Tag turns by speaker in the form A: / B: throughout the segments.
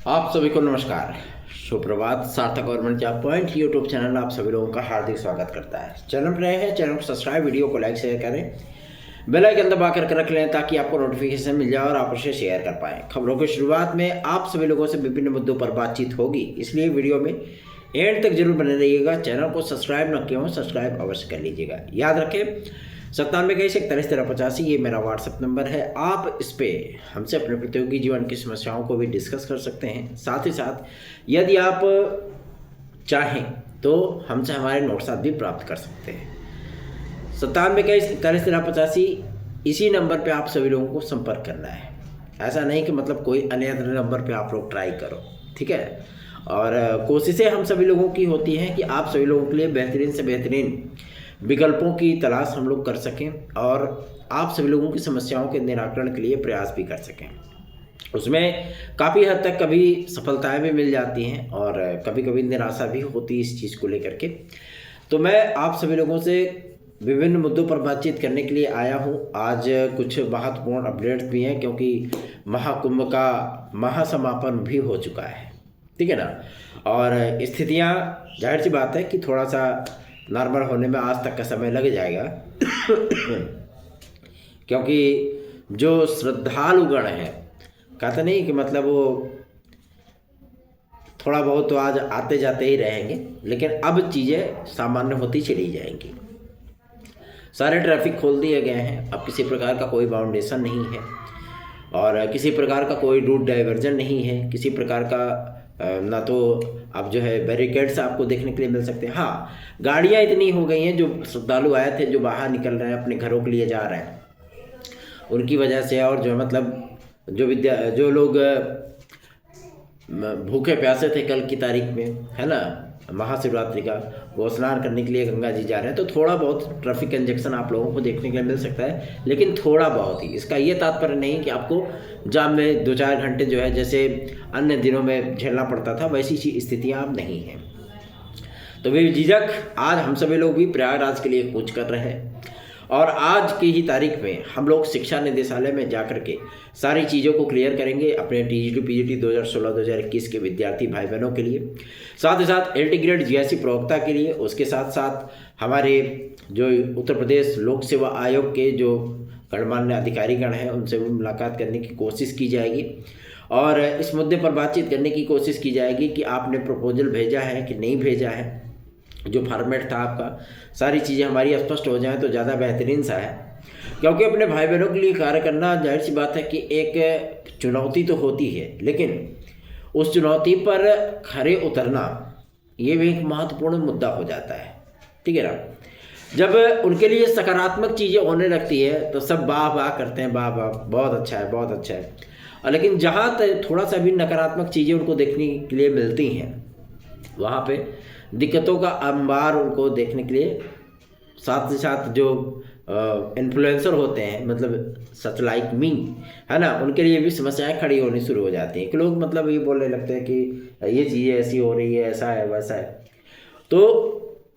A: आप सभी को नमस्कार, सुप्रभात। सार्थक government job point YouTube channel आप सभी लोगों का हार्दिक स्वागत करता है। चैनल पर नए हैं, चैनल को सब्सक्राइब, वीडियो को लाइक शेयर करें, बेल आइकन दबा करके रख लें ताकि आपको नोटिफिकेशन मिल जाए और आप उसे शेयर कर पाएं। खबरों की शुरुआत में आप सभी लोगों से विभिन्न मुद्दों पर बातचीत होगी, इसलिए वीडियो में एंड तक जरूर बने रहिएगा। चैनल को सब्सक्राइब न किया हो, सब्सक्राइब अवश्य कर लीजिएगा। याद रखें 9721411385 ये मेरा व्हाट्सएप नंबर है। आप इस पर हमसे अपने प्रतियोगी जीवन की समस्याओं को भी डिस्कस कर सकते हैं। साथ ही साथ यदि आप चाहें तो हमसे हमारे नोट्स भी प्राप्त कर सकते हैं। 9721411385 इसी नंबर पे आप सभी लोगों को संपर्क करना है। ऐसा नहीं कि मतलब कोई अन्य नंबर पे आप लोग ट्राई करो, ठीक है। और कोशिशें हम सभी लोगों की होती हैं कि आप सभी लोगों के लिए बेहतरीन से बेहतरीन विकल्पों की तलाश हम लोग कर सकें और आप सभी लोगों की समस्याओं के निराकरण के लिए प्रयास भी कर सकें। उसमें काफ़ी हद तक कभी सफलताएं भी मिल जाती हैं और कभी कभी निराशा भी होती है इस चीज़ को लेकर के। तो मैं आप सभी लोगों से विभिन्न मुद्दों पर बातचीत करने के लिए आया हूं। आज कुछ महत्वपूर्ण अपडेट्स भी हैं क्योंकि महाकुंभ का महासमापन भी हो चुका है, ठीक है ना। और स्थितियां जाहिर सी बात है कि थोड़ा सा नॉर्मल होने में आज तक का समय लग जाएगा क्योंकि जो श्रद्धालुगण हैं, कहते नहीं कि मतलब वो थोड़ा बहुत तो आज आते जाते ही रहेंगे, लेकिन अब चीज़ें सामान्य होती चली जाएंगी। सारे ट्रैफिक खोल दिए गए हैं, अब किसी प्रकार का कोई बाउंडेशन नहीं है और किसी प्रकार का कोई रूट डाइवर्जन नहीं है, किसी प्रकार का ना तो अब जो है बैरिकेड्स आपको देखने के लिए मिल सकते हैं। हाँ, गाड़ियाँ इतनी हो गई हैं, जो श्रद्धालु आए थे जो बाहर निकल रहे हैं अपने घरों के लिए जा रहे हैं उनकी वजह से, और जो मतलब जो लोग भूखे प्यासे थे कल की तारीख में, है ना, महाशिवरात्रि का, वो स्नान करने के लिए गंगा जी जा रहे हैं, तो थोड़ा बहुत ट्रैफिक कंजेक्शन आप लोगों को देखने के लिए मिल सकता है, लेकिन थोड़ा बहुत ही। इसका ये तात्पर्य नहीं कि आपको जाम में 2-4 घंटे जो है जैसे अन्य दिनों में झेलना पड़ता था वैसी स्थितियाँ अब नहीं हैं। तो बेझिझक आज हम सभी लोग भी प्रयागराज के लिए कूच कर रहे हैं और आज की ही तारीख में हम लोग शिक्षा निदेशालय में जाकर के सारी चीज़ों को क्लियर करेंगे अपने टीजीटी पीजीटी 2016-2021 के विद्यार्थी भाई बहनों के लिए, साथ ही साथ एलटी ग्रेड जीआईसी प्रवक्ता के लिए, उसके साथ साथ हमारे जो उत्तर प्रदेश लोक सेवा आयोग के जो गणमान्य अधिकारीगण हैं उनसे भी मुलाकात करने की कोशिश की जाएगी और इस मुद्दे पर बातचीत करने की कोशिश की जाएगी कि आपने प्रपोजल भेजा है कि नहीं भेजा है, जो फॉर्मेट था आपका, सारी चीज़ें हमारी स्पष्ट हो जाएं तो ज़्यादा बेहतरीन सा है। क्योंकि अपने भाई बहनों के लिए कार्य करना जाहिर सी बात है कि एक चुनौती तो होती है, लेकिन उस चुनौती पर खरे उतरना ये भी एक महत्वपूर्ण मुद्दा हो जाता है, ठीक है ना। जब उनके लिए सकारात्मक चीज़ें होने लगती है तो सब वाह वाह करते हैं, वाह वाह बहुत अच्छा है, बहुत अच्छा है। लेकिन जहाँ थोड़ा सा भी नकारात्मक चीज़ें उनको देखने के लिए मिलती हैं वहाँ पे दिक्कतों का अंबार उनको देखने के लिए, साथ ही साथ जो इन्फ्लुएंसर होते हैं, मतलब सच लाइक मी, है ना, उनके लिए भी समस्याएं खड़ी होनी शुरू हो जाती हैं कि लोग मतलब ये बोलने लगते हैं कि ये चीज़ें ऐसी हो रही है, ऐसा है वैसा है। तो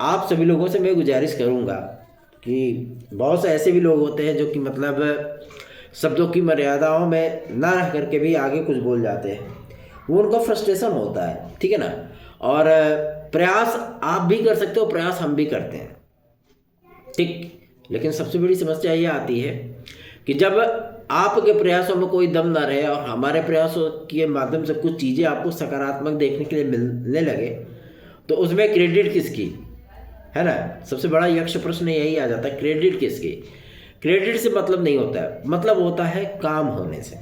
A: आप सभी लोगों से मैं गुजारिश करूँगा कि बहुत से ऐसे भी लोग होते हैं जो कि मतलब शब्दों की मर्यादाओं में ना रह करके भी आगे कुछ बोल जाते हैं, वो उनका फ्रस्ट्रेशन होता है, ठीक है ना। और प्रयास आप भी कर सकते हो, प्रयास हम भी करते हैं, ठीक। लेकिन सबसे बड़ी समस्या ये आती है कि जब आपके प्रयासों में कोई दम ना रहे और हमारे प्रयासों के माध्यम से कुछ चीज़ें आपको सकारात्मक देखने के लिए मिलने लगे तो उसमें क्रेडिट किसकी, है ना। सबसे बड़ा यक्ष प्रश्न यही आ जाता है, क्रेडिट किसकी। क्रेडिट से मतलब नहीं होता है, मतलब होता है काम होने से,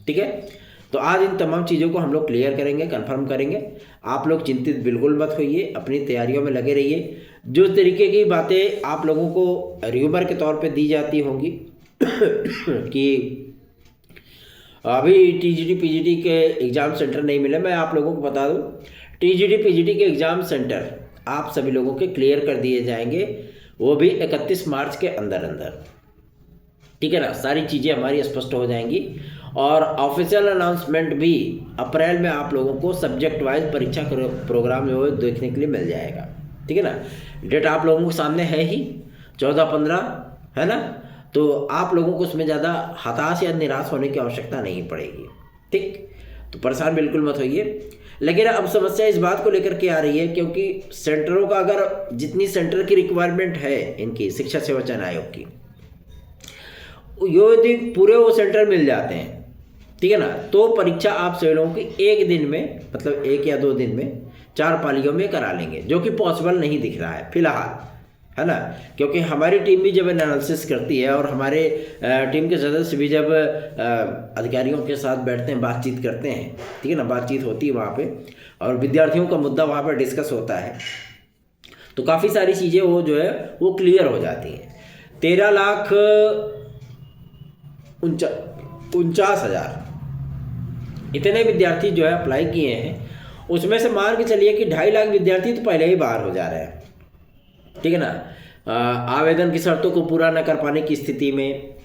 A: ठीक है। तो आज इन तमाम चीज़ों को हम लोग क्लियर करेंगे, कंफर्म करेंगे। आप लोग चिंतित बिल्कुल मत होइए, अपनी तैयारियों में लगे रहिए। जो तरीके की बातें आप लोगों को र्यूमर के तौर पे दी जाती होंगी कि अभी टीजीटी पीजीटी के एग्ज़ाम सेंटर नहीं मिले, मैं आप लोगों को बता दूं टीजीटी पीजीटी के एग्ज़ाम सेंटर आप सभी लोगों के क्लियर कर दिए जाएंगे, वो भी 31 मार्च के अंदर अंदर, ठीक है ना। सारी चीज़ें हमारी स्पष्ट हो जाएंगी और ऑफिशियल अनाउंसमेंट भी अप्रैल में आप लोगों को सब्जेक्ट वाइज परीक्षा प्रोग्राम जो है देखने के लिए मिल जाएगा, ठीक है ना। डेट आप लोगों के सामने है ही 14-15, है ना। तो आप लोगों को उसमें ज़्यादा हताश या निराश होने की आवश्यकता नहीं पड़ेगी, ठीक। तो परेशान बिल्कुल मत होइए। लेकिन अब समस्या इस बात को लेकर के आ रही है क्योंकि सेंटरों का अगर जितनी सेंटर की रिक्वायरमेंट है इनकी शिक्षा सेवा चयन आयोग की, यदि पूरे वो सेंटर मिल जाते हैं, ठीक है ना, तो परीक्षा आप सभी लोगों की एक दिन में, मतलब 1 या 2 दिन में 4 पालियों में करा लेंगे, जो कि पॉसिबल नहीं दिख रहा है फिलहाल, है ना। क्योंकि हमारी टीम भी जब एनालिसिस करती है और हमारे टीम के सदस्य भी जब अधिकारियों के साथ बैठते हैं, बातचीत करते हैं, ठीक है ना, बातचीत होती है वहाँ पे और विद्यार्थियों का मुद्दा वहाँ पर डिस्कस होता है, तो काफ़ी सारी चीज़ें वो जो है वो क्लियर हो जाती हैं। 13,49,000 इतने विद्यार्थी जो है अप्लाई किए हैं, उसमें से मान के चलिए कि 2.5 लाख विद्यार्थी तो पहले ही बाहर हो जा रहे हैं, ठीक है ना। आवेदन की शर्तों को पूरा न कर पाने की स्थिति में,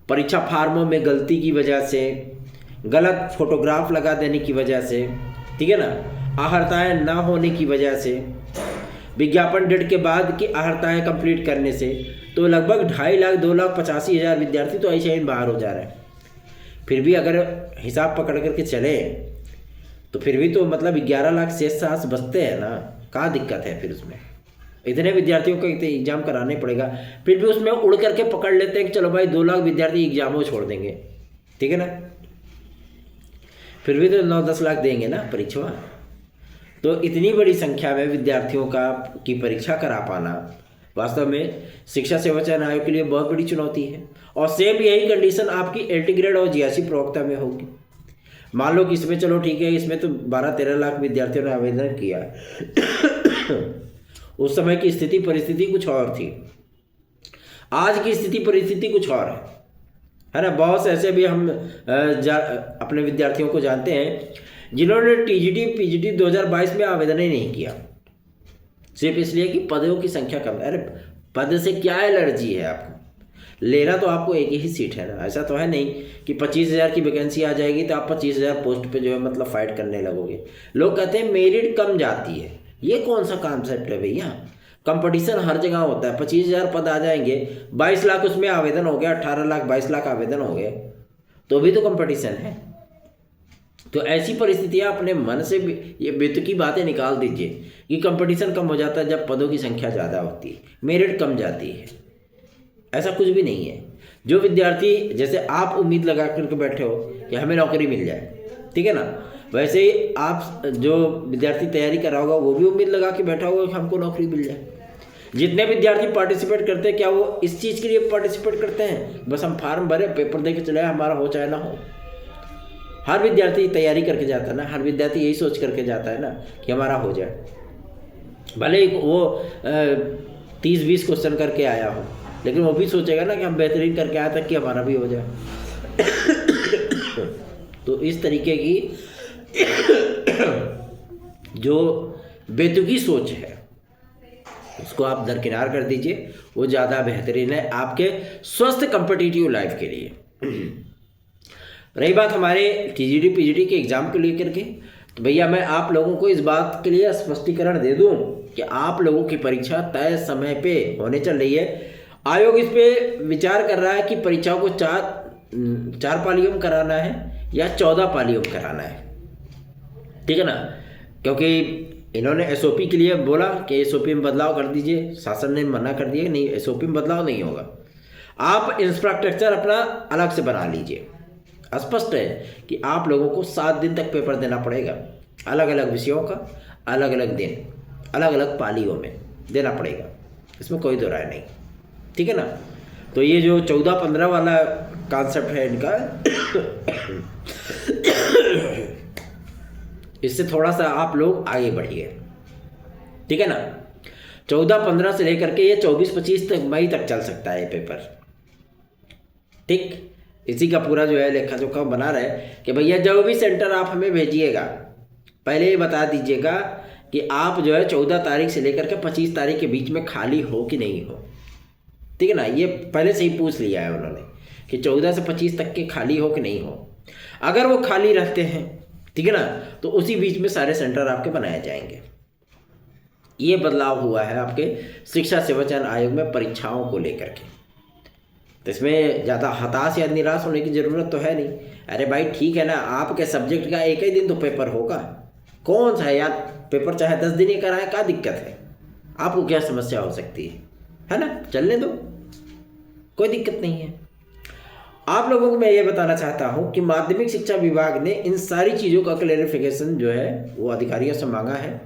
A: परीक्षा फार्मों में गलती की वजह से, गलत फोटोग्राफ लगा देने की वजह से, ठीक है ना, अहर्ताएँ ना होने की वजह से, विज्ञापन डेट के बाद की अहर्ताएँ कंप्लीट करने से, तो लगभग 2.5 लाख 2,85,000 विद्यार्थी तो ऐसे ही बाहर हो जा रहे हैं। फिर भी अगर हिसाब पकड़ करके चले तो फिर भी तो मतलब 11 लाख शेष सांस बचते हैं ना, कहाँ दिक्कत है फिर उसमें। इतने विद्यार्थियों को इतने एग्जाम कराने पड़ेगा, फिर भी उसमें उड़ करके पकड़ लेते हैं कि चलो भाई 2 लाख विद्यार्थी एग्जामों छोड़ देंगे, ठीक है ना, फिर भी तो 9-10 लाख देंगे ना परीक्षा। तो इतनी बड़ी संख्या में विद्यार्थियों की परीक्षा करा पाना वास्तव में शिक्षा सेवा चयन आयोग के लिए बहुत बड़ी चुनौती है। और सेम यही कंडीशन आपकी LT ग्रेड और GRC प्रवक्ता में होगी। मान लो कि इसमें चलो ठीक है, इसमें तो 12-13 लाख विद्यार्थियों ने आवेदन किया उस समय की स्थिति परिस्थिति कुछ और थी, आज की स्थिति परिस्थिति कुछ और है ना। बहुत से ऐसे भी हम अपने विद्यार्थियों को जानते हैं जिन्होंने TGT PGT 2022 में आवेदन ही नहीं किया, सिर्फ इसलिए कि पदों की संख्या कम है। अरे पद से क्या एलर्जी है आपको, लेना तो आपको एक ही सीट है ना। ऐसा तो है नहीं कि 25,000 की वैकेंसी आ जाएगी तो आप 25,000 पोस्ट पे जो है मतलब फाइट करने लगोगे। लोग कहते हैं मेरिट कम जाती है, ये कौन सा कॉन्सेप्ट है भैया। कंपटीशन हर जगह होता है। 25,000 पद आ जाएंगे, 22 लाख उसमें आवेदन हो गया, 18 लाख 22 लाख आवेदन हो गए, तो भी तो कंपटीशन है। तो ऐसी परिस्थितियाँ अपने मन से भी ये बेतुकी बातें निकाल दीजिए कि कंपटीशन कम हो जाता है जब पदों की संख्या ज़्यादा होती है, मेरिट कम जाती है। ऐसा कुछ भी नहीं है। जो विद्यार्थी जैसे आप उम्मीद लगा करके बैठे हो कि हमें नौकरी मिल जाए, ठीक है ना, वैसे ही आप जो विद्यार्थी तैयारी कर रहा होगा वो भी उम्मीद लगा के बैठा होगा कि हमको नौकरी मिल जाए। जितने विद्यार्थी पार्टिसिपेट करते हैं, क्या वो इस चीज़ के लिए पार्टिसिपेट करते हैं बस हम फार्म भरे पेपर दे के चले हमारा हो चाहे ना हो? हर विद्यार्थी तैयारी करके जाता है ना, हर विद्यार्थी यही सोच करके जाता है ना कि हमारा हो जाए, भले वो 30-20 क्वेश्चन करके आया हो, लेकिन वो भी सोचेगा ना कि हम बेहतरीन करके आए तक कि हमारा भी हो जाए। तो इस तरीके की जो बेतुकी सोच है उसको आप दरकिनार कर दीजिए, वो ज़्यादा बेहतरीन है आपके स्वस्थ कॉम्पिटिटिव लाइफ के लिए। रही बात हमारे TGT PGT के एग्ज़ाम को लेकर के, तो भैया मैं आप लोगों को इस बात के लिए स्पष्टीकरण दे दूं कि आप लोगों की परीक्षा तय समय पे होने चल रही है। आयोग इस पे विचार कर रहा है कि परीक्षाओं को 4 पालियों में कराना है या 14 पालियों में कराना है, ठीक है ना। क्योंकि इन्होंने SOP के लिए बोला कि SOP में बदलाव कर दीजिए, शासन ने मना कर दिया नहीं, SOP में बदलाव नहीं होगा, आप इंफ्रास्ट्रक्चर अपना अलग से बना लीजिए। स्पष्ट है कि आप लोगों को 7 दिन तक पेपर देना पड़ेगा, अलग अलग विषयों का, अलग अलग दिन, अलग अलग पालियों में देना पड़ेगा, इसमें कोई दो राय नहीं, ठीक है ना। तो ये जो 14-15 वाला कॉन्सेप्ट है इनका, इससे थोड़ा सा आप लोग आगे बढ़िए, ठीक है ना। 14-15 से लेकर के ये 24-25 तक मई तक चल सकता है ये पेपर, ठीक। इसी का पूरा जो है लेखा जोखा बना रहे कि भैया जो भी सेंटर आप हमें भेजिएगा पहले ही बता दीजिएगा कि आप जो है 14 तारीख से लेकर के 25 तारीख के बीच में खाली हो कि नहीं हो, ठीक है ना। ये पहले से ही पूछ लिया है उन्होंने कि 14 से 25 तक के खाली हो कि नहीं हो। अगर वो खाली रहते हैं, ठीक है ना, तो उसी बीच में सारे सेंटर आपके बनाए जाएंगे। ये बदलाव हुआ है आपके शिक्षा सेवा चयन आयोग में परीक्षाओं को लेकर के। तो इसमें ज़्यादा हताश या निराश होने की ज़रूरत तो है नहीं, अरे भाई ठीक है ना, आपके सब्जेक्ट का एक ही दिन तो पेपर होगा, कौन सा है यार, पेपर चाहे 10 दिन ही कराए, क्या दिक्कत है, आपको क्या समस्या हो सकती है ना, चलने दो, कोई दिक्कत नहीं है। आप लोगों को मैं ये बताना चाहता हूँ कि माध्यमिक शिक्षा विभाग ने इन सारी चीज़ों का क्लेरिफिकेशन जो है वो अधिकारियों से मांगा है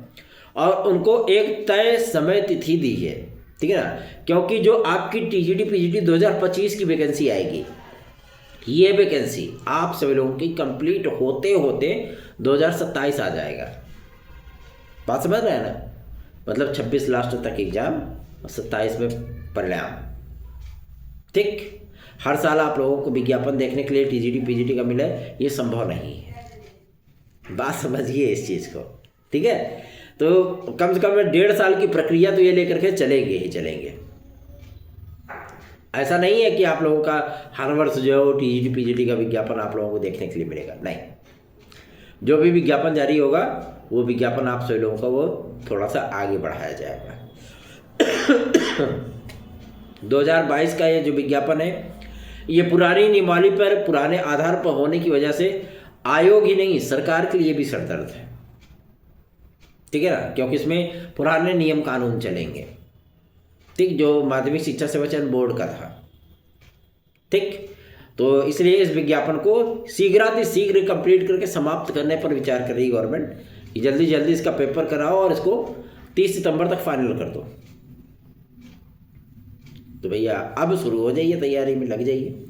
A: और उनको एक तय समय तिथि दी है, ठीक है ना, क्योंकि जो आपकी टीजीटी पीजीटी 2025 की वैकेंसी आएगी, ये वैकेंसी आप सभी लोगों की कंप्लीट होते होते 2027 आ जाएगा। बात समझ रहे हैं ना, मतलब 26 लास्ट तक एग्जाम और 27 में परिणाम। ठीक, हर साल आप लोगों को विज्ञापन देखने के लिए टीजीटी पीजीटी का मिले, ये संभव नहीं है, बात समझिए इस चीज़ को, ठीक है। तो कम से कम 1.5 साल की प्रक्रिया तो ये लेकर के चलेंगे ही चलेंगे। ऐसा नहीं है कि आप लोगों का हर वर्ष जो है टीजीटी पीजीटी का विज्ञापन आप लोगों को देखने के लिए मिलेगा, नहीं। जो भी विज्ञापन जारी होगा वो विज्ञापन आप सभी लोगों का वो थोड़ा सा आगे बढ़ाया जाएगा। 2022 का ये जो विज्ञापन है ये पुरानी नियमावली पर पुराने आधार पर होने की वजह से आयोग ही नहीं सरकार के लिए भी सरदर्द है, ठीक है ना, क्योंकि इसमें पुराने नियम कानून चलेंगे, ठीक, जो माध्यमिक शिक्षा सेवा चयन बोर्ड का था, ठीक। तो इसलिए इस विज्ञापन को शीघ्र कंप्लीट करके समाप्त करने पर विचार कर रही गवर्नमेंट कि जल्दी जल्दी इसका पेपर कराओ और इसको 30 सितंबर तक फाइनल कर दो। तो भैया अब शुरू हो जाइए, तैयारी में लग जाइए।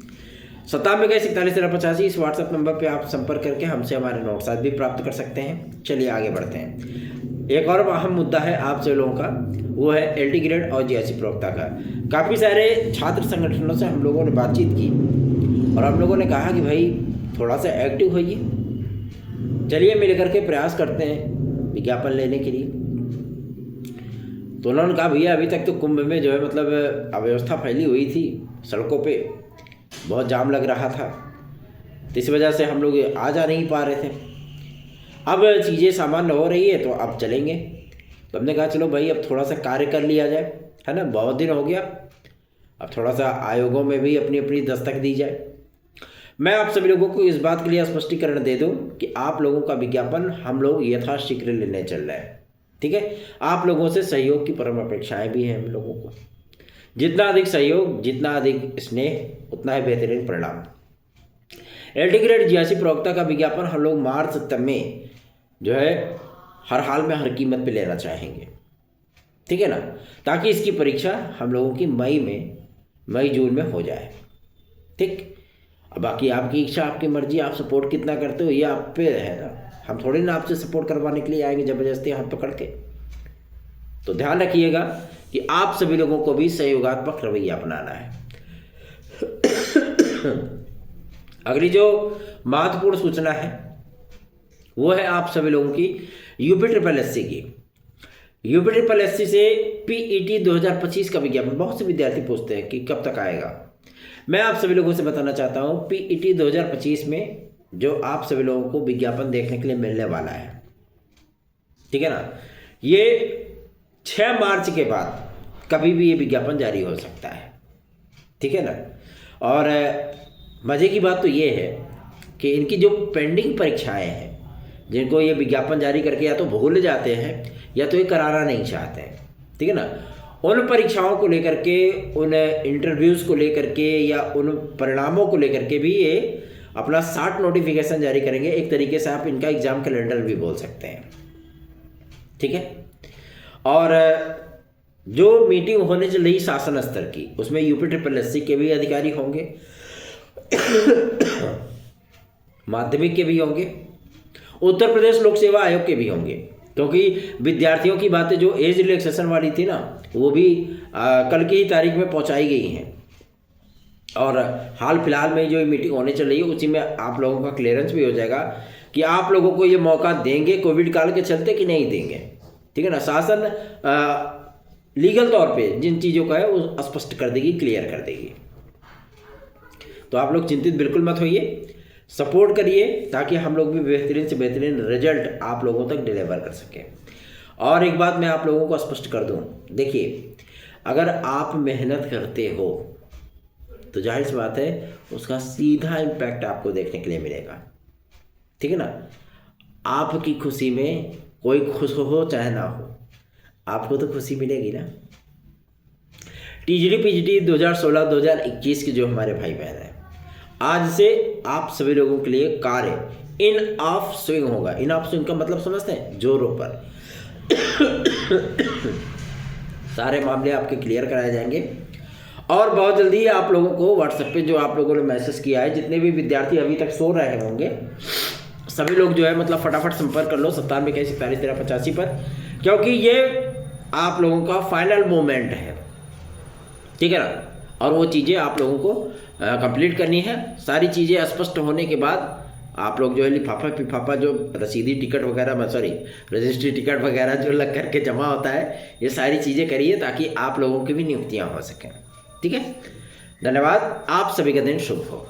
A: 97 इस व्हाट्सएप नंबर पे आप संपर्क करके हमसे हमारे नोट्स आज भी प्राप्त कर सकते हैं। चलिए आगे बढ़ते हैं। एक और अहम मुद्दा है आप सभी लोगों का, वो है एलटी ग्रेड और जीआईसी प्रवक्ता का। काफ़ी सारे छात्र संगठनों से हम लोगों ने बातचीत की और हम लोगों ने कहा कि भाई थोड़ा सा एक्टिव होइए, चलिए मिलकर के प्रयास करते हैं विज्ञापन लेने के लिए। तो उन्होंने कहा भैया अभी तक तो कुंभ में जो है मतलब अव्यवस्था फैली हुई थी, सड़कों पे बहुत जाम लग रहा था, तो इस वजह से हम लोग आ जा नहीं पा रहे थे। अब चीज़ें सामान्य हो रही है तो अब चलेंगे। तो हमने कहा चलो भाई अब थोड़ा सा कार्य कर लिया जाए, है ना, बहुत दिन हो गया, अब थोड़ा सा आयोगों में भी अपनी अपनी दस्तक दी जाए। मैं आप सभी लोगों को इस बात के लिए स्पष्टीकरण दे दूं कि आप लोगों का विज्ञापन हम लोग यथाशीघ्र लेने चल रहे हैं, ठीक है। आप लोगों से सहयोग की परम अपेक्षाएं भी हैं हम लोगों को। जितना अधिक सहयोग, जितना अधिक स्नेह, उतना ही बेहतरीन परिणाम। एलटी ग्रेड जीआईसी प्रवक्ता का विज्ञापन हम लोग मार्च तक में जो है हर हाल में हर कीमत पे लेना चाहेंगे, ठीक है ना, ताकि इसकी परीक्षा हम लोगों की मई जून में हो जाए, ठीक। अब बाकी आपकी इच्छा, आपकी मर्जी, आप सपोर्ट कितना करते हो ये आप पे है ना, हम थोड़ी ना आपसे सपोर्ट करवाने के लिए आएंगे ज़बरदस्ती हाथ पकड़ के। तो ध्यान रखिएगा कि आप सभी लोगों को भी सहयोगात्मक रवैया अपनाना है। अगली जो महत्वपूर्ण सूचना है वो है आप सभी लोगों की यूपी SSSC से पीईटी 2025 का विज्ञापन। बहुत से विद्यार्थी पूछते हैं कि कब तक आएगा। मैं आप सभी लोगों से बताना चाहता हूँ पीईटी 2025 में जो आप सभी लोगों को विज्ञापन देखने के लिए मिलने वाला है, ठीक है ना, ये 6 मार्च के बाद कभी भी ये विज्ञापन जारी हो सकता है, ठीक है ना। और मज़े की बात तो ये है कि इनकी जो पेंडिंग परीक्षाएं हैं, जिनको ये विज्ञापन जारी करके या तो भूल जाते हैं या तो ये कराना नहीं चाहते हैं, ठीक है ना, उन परीक्षाओं को लेकर के, उन इंटरव्यूज़ को लेकर के या उन परिणामों को लेकर के भी ये अपना शॉर्ट नोटिफिकेशन जारी करेंगे। एक तरीके से आप इनका एग्ज़ाम कैलेंडर भी बोल सकते हैं, ठीक है। और जो मीटिंग होने चल रही शासन स्तर की, उसमें यूपी के भी अधिकारी होंगे, माध्यमिक के भी होंगे, उत्तर प्रदेश लोक सेवा आयोग के भी होंगे, क्योंकि विद्यार्थियों की बातें जो एज रिलैक्सेशन वाली थी ना, वो भी कल की ही तारीख में पहुंचाई गई हैं। और हाल फिलहाल में जो मीटिंग होने चल रही है उसी में आप लोगों का क्लियरेंस भी हो जाएगा कि आप लोगों को ये मौका देंगे कोविड काल के चलते कि नहीं देंगे, ठीक है ना। शासन लीगल तौर पे जिन चीज़ों का है वो स्पष्ट कर देगी, क्लियर कर देगी। तो आप लोग चिंतित बिल्कुल मत होइए, सपोर्ट करिए ताकि हम लोग भी बेहतरीन से बेहतरीन रिजल्ट आप लोगों तक डिलीवर कर सकें। और एक बात मैं आप लोगों को स्पष्ट कर दूं, देखिए अगर आप मेहनत करते हो तो जाहिर सी बात है उसका सीधा इम्पैक्ट आपको देखने के लिए मिलेगा। ठीक है ना। आपकी खुशी में कोई खुश हो चाहे ना हो, आपको तो खुशी मिलेगी ना। टीजीडी पीजीडी 2016-2021 के जो हमारे भाई बहन हैं, आज से आप सभी लोगों के लिए कार्य इन ऑफ स्विंग होगा। इन ऑफ स्विंग का मतलब समझते हैं, जोरों पर सारे मामले आपके क्लियर कराए जाएंगे। और बहुत जल्दी आप लोगों को व्हाट्सएप पे जो आप लोगों ने मैसेज किया है, जितने भी विद्यार्थी अभी तक सो रहे होंगे, सभी लोग जो है मतलब फटाफट संपर्क कर लो 97 पर, क्योंकि ये आप लोगों का फाइनल मोमेंट है। ठीक है ना। और वो चीज़ें आप लोगों को कंप्लीट करनी है। सारी चीज़ें स्पष्ट होने के बाद आप लोग जो है लिफाफा पिफाफा जो रसीदी टिकट वगैरह रजिस्ट्री टिकट वगैरह जो लग करके जमा होता है, ये सारी चीज़ें करिए ताकि आप लोगों की भी नियुक्तियाँ हो सकें। ठीक है। धन्यवाद। आप सभी का दिन शुभ हो।